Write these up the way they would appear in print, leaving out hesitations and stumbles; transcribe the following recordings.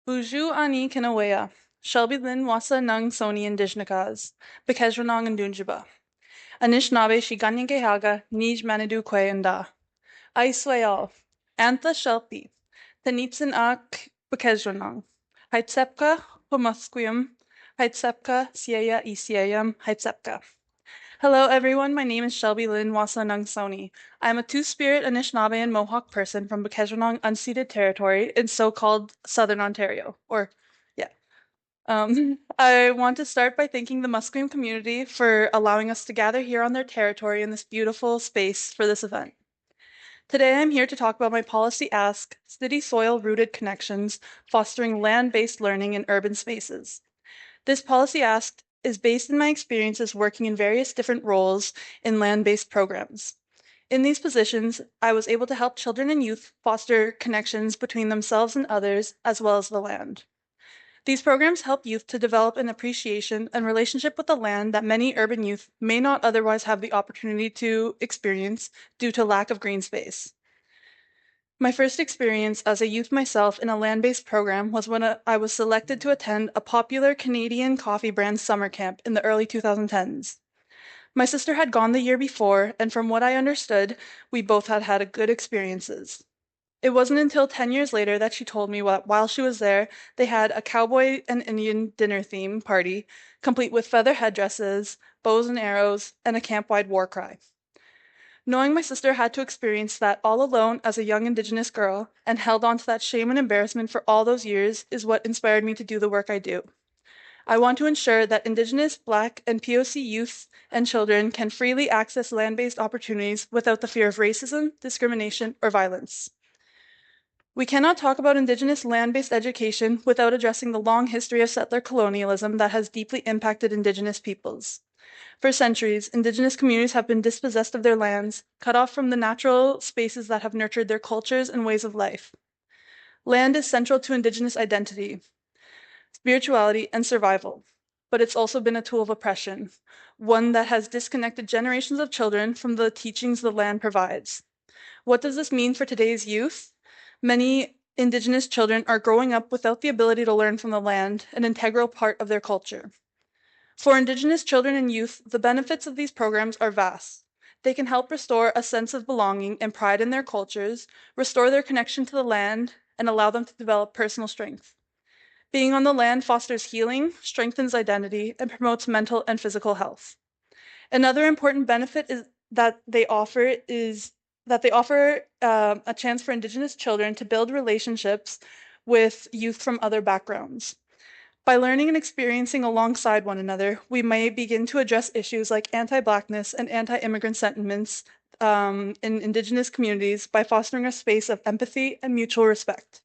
Buju ani kinawea. Shelby wasa nung Sony Indigenous. Bekejranong and Dunjiba. Anishinaabe shi ganyangehaga, nij manidu kwe anda. Aiswayal. Antha Shelby. Tanitsin ak Bekejranong. Heitsepka, Musqueam. Heitsepka, Sieya Isiayam, Heitsepka. Hello, everyone. My name is Shelby Wasa Sony. I'm a Two-Spirit Anishinaabe and Mohawk person from Bekejranong unceded territory in so-called Southern Ontario. Yeah. I want to start by thanking the Musqueam community for allowing us to gather here on their territory in this beautiful space for this event. Today, I'm here to talk about my policy ask, City Soil-Rooted Connections, Fostering Land-Based Learning in Urban Spaces. This policy ask is based in my experiences working in various different roles in land-based programs. In these positions, I was able to help children and youth foster connections between themselves and others, as well as the land. These programs help youth to develop an appreciation and relationship with the land that many urban youth may not otherwise have the opportunity to experience due to lack of green space. My first experience as a youth myself in a land-based program was when I was selected to attend a popular Canadian coffee brand summer camp in the early 2010s. My sister had gone the year before, and from what I understood, we both had had good experiences. It wasn't until 10 years later that she told me that while she was there, they had a cowboy and Indian dinner theme party, complete with feather headdresses, bows and arrows, and a camp-wide war cry. Knowing my sister had to experience that all alone as a young Indigenous girl and held on to that shame and embarrassment for all those years is what inspired me to do the work I do. I want to ensure that Indigenous, Black, and POC youth and children can freely access land-based opportunities without the fear of racism, discrimination, or violence. We cannot talk about Indigenous land-based education without addressing the long history of settler colonialism that has deeply impacted Indigenous peoples. For centuries, Indigenous communities have been dispossessed of their lands, cut off from the natural spaces that have nurtured their cultures and ways of life. Land is central to Indigenous identity, spirituality, and survival, but it's also been a tool of oppression, one that has disconnected generations of children from the teachings the land provides. What does this mean for today's youth? Many Indigenous children are growing up without the ability to learn from the land, an integral part of their culture. For Indigenous children and youth, the benefits of these programs are vast. They can help restore a sense of belonging and pride in their cultures, restore their connection to the land, and allow them to develop personal strength. Being on the land fosters healing, strengthens identity, and promotes mental and physical health. Another important benefit is that they offer a chance for Indigenous children to build relationships with youth from other backgrounds. By learning and experiencing alongside one another, we may begin to address issues like anti-Blackness and anti-immigrant sentiments in Indigenous communities by fostering a space of empathy and mutual respect.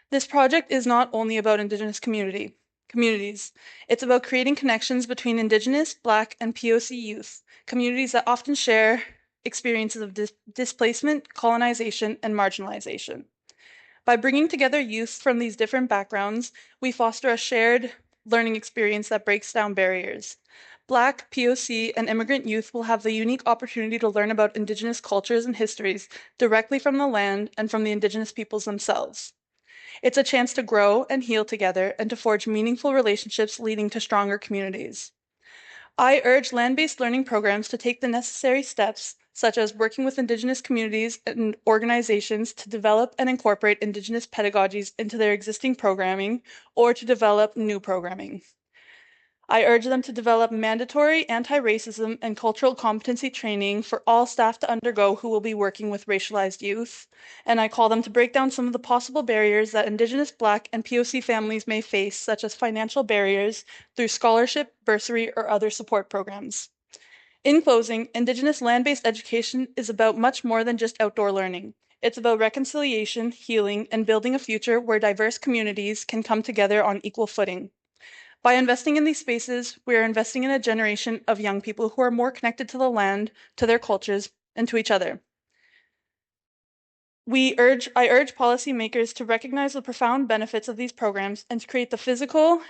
This project is not only about Indigenous communities. It's about creating connections between Indigenous, Black, and POC youth, communities that often share experiences of displacement, colonization, and marginalization. By bringing together youth from these different backgrounds, we foster a shared learning experience that breaks down barriers. Black, POC, and immigrant youth will have the unique opportunity to learn about Indigenous cultures and histories directly from the land and from the Indigenous peoples themselves. It's a chance to grow and heal together and to forge meaningful relationships leading to stronger communities. I urge land-based learning programs to take the necessary steps, such as working with Indigenous communities and organizations to develop and incorporate Indigenous pedagogies into their existing programming or to develop new programming. I urge them to develop mandatory anti-racism and cultural competency training for all staff to undergo who will be working with racialized youth, and I call them to break down some of the possible barriers that Indigenous, Black, and POC families may face, such as financial barriers through scholarship, bursary, or other support programs. In closing, Indigenous land-based education is about much more than just outdoor learning. It's about reconciliation, healing, and building a future where diverse communities can come together on equal footing. By investing in these spaces, we are investing in a generation of young people who are more connected to the land, to their cultures, and to each other. I urge policymakers to recognize the profound benefits of these programs and to create the physical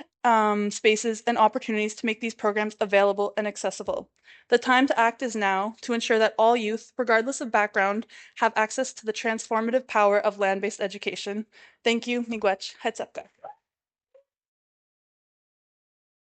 spaces and opportunities to make these programs available and accessible. The time to act is now to ensure that all youth, regardless of background, have access to the transformative power of land-based education. Thank you, miigwech, headsapka.